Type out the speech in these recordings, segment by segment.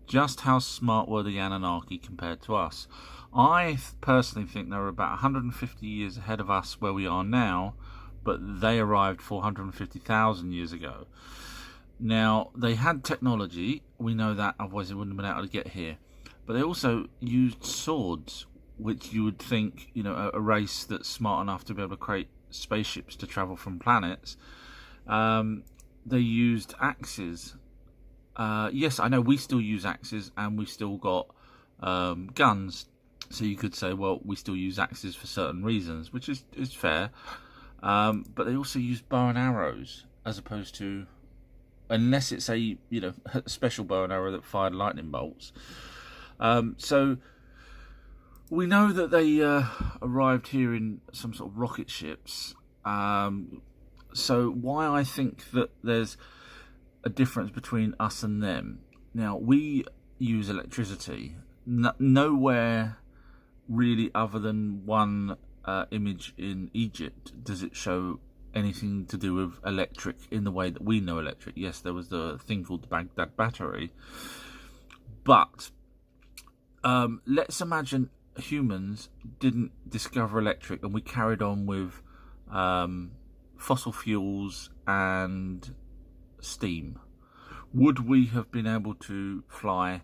just how smart were the Anunnaki compared to us? I personally think they were about 150 years ahead of us where we are now, but they arrived 450,000 years ago. Now, they had technology, we know that, otherwise they wouldn't have been able to get here. But they also used swords, which you would think, a race that's smart enough to be able to create spaceships to travel from planets. They used axes. Yes, I know we still use axes, and we still got guns. So you could say, well, we still use axes for certain reasons, which is fair. But they also use bow and arrows, as opposed to, unless it's a special bow and arrow that fired lightning bolts. So we know that they arrived here in some sort of rocket ships. So why I think that there's a difference between us and them. Now, we use electricity. Nowhere really other than one image in Egypt does it show anything to do with electric in the way that we know electric. Yes, there was the thing called the Baghdad battery. But let's imagine humans didn't discover electric and we carried on with fossil fuels and steam. Would we have been able to fly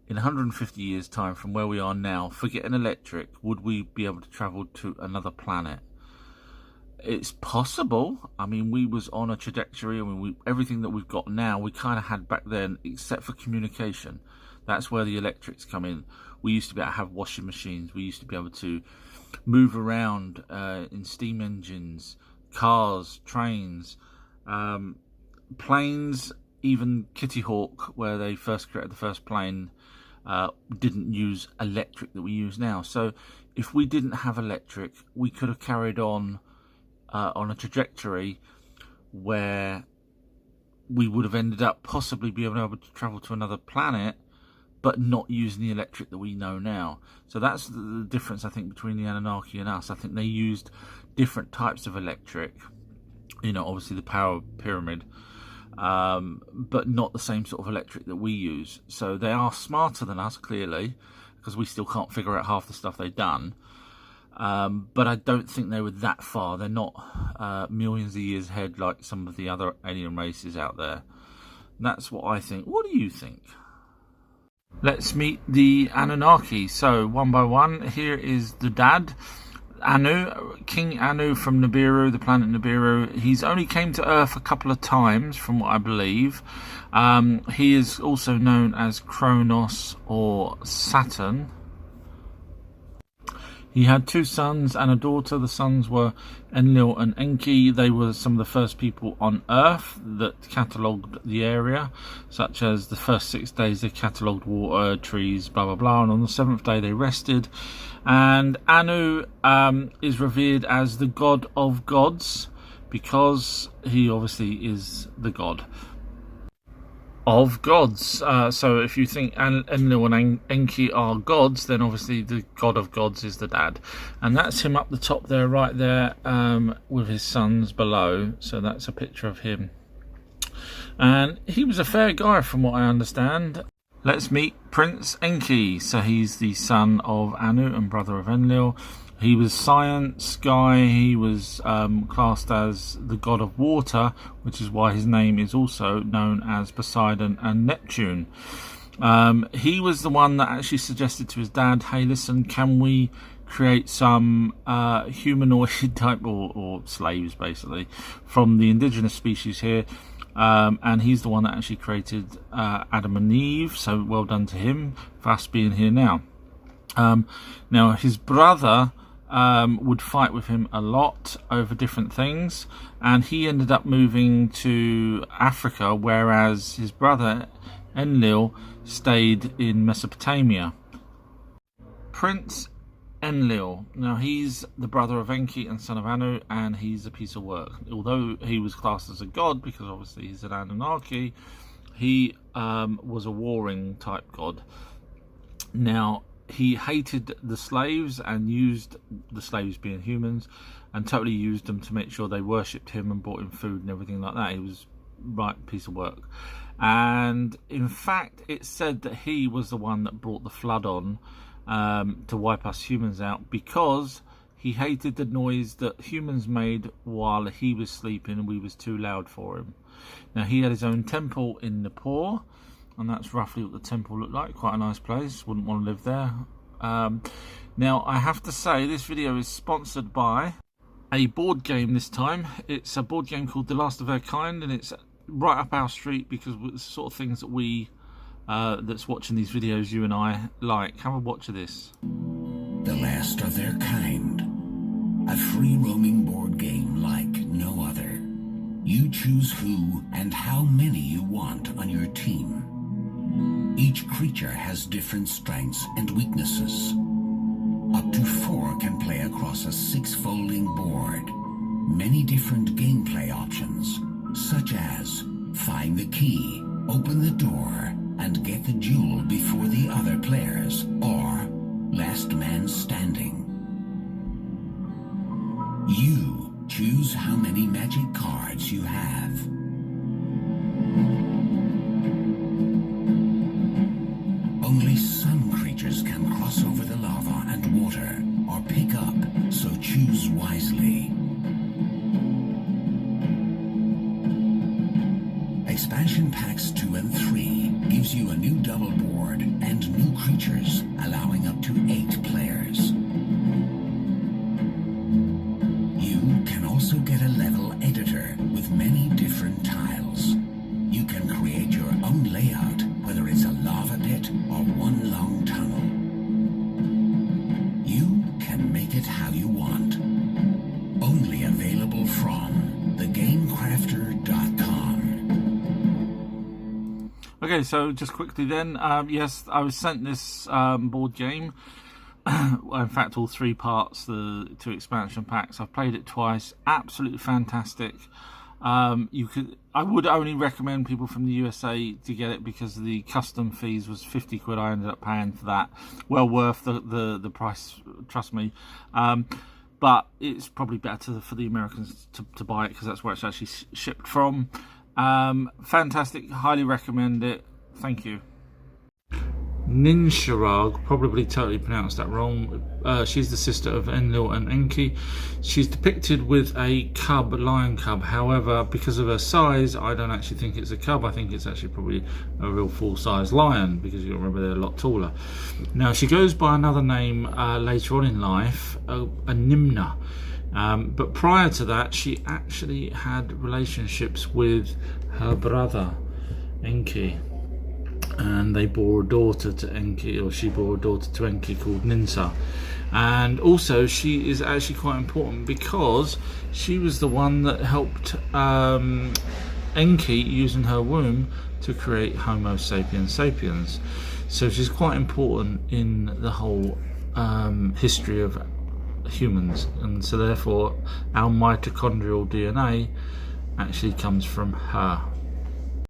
in 150 years time from where we are now? Forget an electric, would we be able to travel to another planet? It's possible. I mean, we was on a trajectory. I mean, everything that we've got now we kind of had back then, except for communication. That's where the electrics come in. We used to be able to have washing machines. We used to be able to move around in steam engines, cars, trains, planes. Even Kitty Hawk, where they first created the first plane, didn't use electric that we use now. So if we didn't have electric, we could have carried on a trajectory where we would have ended up possibly being able to travel to another planet, but not using the electric that we know now. So that's the difference, I think, between the Anunnaki and us. I think they used different types of electric. Obviously the power pyramid, but not the same sort of electric that we use. So they are smarter than us, clearly, because we still can't figure out half the stuff they've done. But I don't think they were that far. They're not millions of years ahead like some of the other alien races out there. And that's what I think. What do you think? Let's meet the Anunnaki. So one by one, here is the dad, Anu, King Anu from Nibiru, the planet Nibiru. He's only came to Earth a couple of times, from what I believe. He is also known as Kronos or Saturn. He had two sons and a daughter. The sons were Enlil and Enki. They were some of the first people on Earth that catalogued the area, such as the first 6 days they catalogued water, trees, blah, blah, blah. And on the 7th day they rested. And Anu is revered as the god of gods because he obviously is the god of gods. So if you think Enlil and Enki are gods, then obviously the god of gods is the dad. And that's him up the top there, right there, with his sons below. So that's a picture of him. And he was a fair guy from what I understand. Let's meet Prince Enki. So he's the son of Anu and brother of Enlil. He was science guy. He was classed as the god of water, which is why his name is also known as Poseidon and Neptune. He was the one that actually suggested to his dad, hey, listen, can we create some humanoid type or slaves, basically, from the indigenous species here? And he's the one that actually created Adam and Eve, so well done to him for us being here now. Now, his brother would fight with him a lot over different things, and he ended up moving to Africa, whereas his brother Enlil stayed in Mesopotamia. Prince Enlil, now he's the brother of Enki and son of Anu, and he's a piece of work. Although he was classed as a god, because obviously he's an Anunnaki, he was a warring type god. Now, he hated the slaves and used the slaves being humans and totally used them to make sure they worshipped him and brought him food and everything like that. He was right piece of work. And in fact, it's said that he was the one that brought the flood on to wipe us humans out, because he hated the noise that humans made while he was sleeping and we was too loud for him. Now, he had his own temple in Nepal, and that's roughly what the temple looked like. Quite a nice place. Wouldn't want to live there. Now, I have to say, this video is sponsored by a board game this time. It's a board game called The Last of Their Kind, and it's right up our street because it's the sort of things that we, that's watching these videos, you and I like. Have a watch of this. The Last of Their Kind. A free-roaming board game like no other. You choose who and how many you want on your team. Each creature has different strengths and weaknesses. Up to 4 can play across a 6-folding board. Many different gameplay options, such as find the key, open the door, and get the jewel before the other players, or last man standing. You choose how many magic cards you have. Only some creatures can cross over the lava and water or pick up, so choose wisely. Expansion packs 2 and 3 gives you a new double board and new creatures, allowing up to 8 players. You can also get a level editor with many different tiles. You can create your own layout, whether it's a lava pit or one long tunnel. You can make it how you want. Only available from thegamecrafter.com. Okay, so just quickly then, yes, I was sent this board game. In fact, all 3 parts, the 2 expansion packs. I've played it twice. Absolutely fantastic. I would only recommend people from the USA to get it because the custom fees was 50 quid. I ended up paying for that. Well worth the price, trust me. But it's probably better for the Americans to buy it because that's where it's actually shipped from. Fantastic. Highly recommend it. Thank you. Ninsharag, probably totally pronounced that wrong. She's the sister of Enlil and Enki. She's depicted with a cub, lion cub. However, because of her size, I don't actually think it's a cub. I think it's actually probably a real full-size lion, because you remember they're a lot taller. Now, she goes by another name later on in life, a Nimna. But prior to that, she actually had relationships with her brother, Enki. And they bore a daughter to Enki, or she bore a daughter to Enki called Ninsa. And also she is actually quite important because she was the one that helped Enki, using her womb, to create Homo sapiens sapiens. So she's quite important in the whole history of humans, and so therefore our mitochondrial DNA actually comes from her.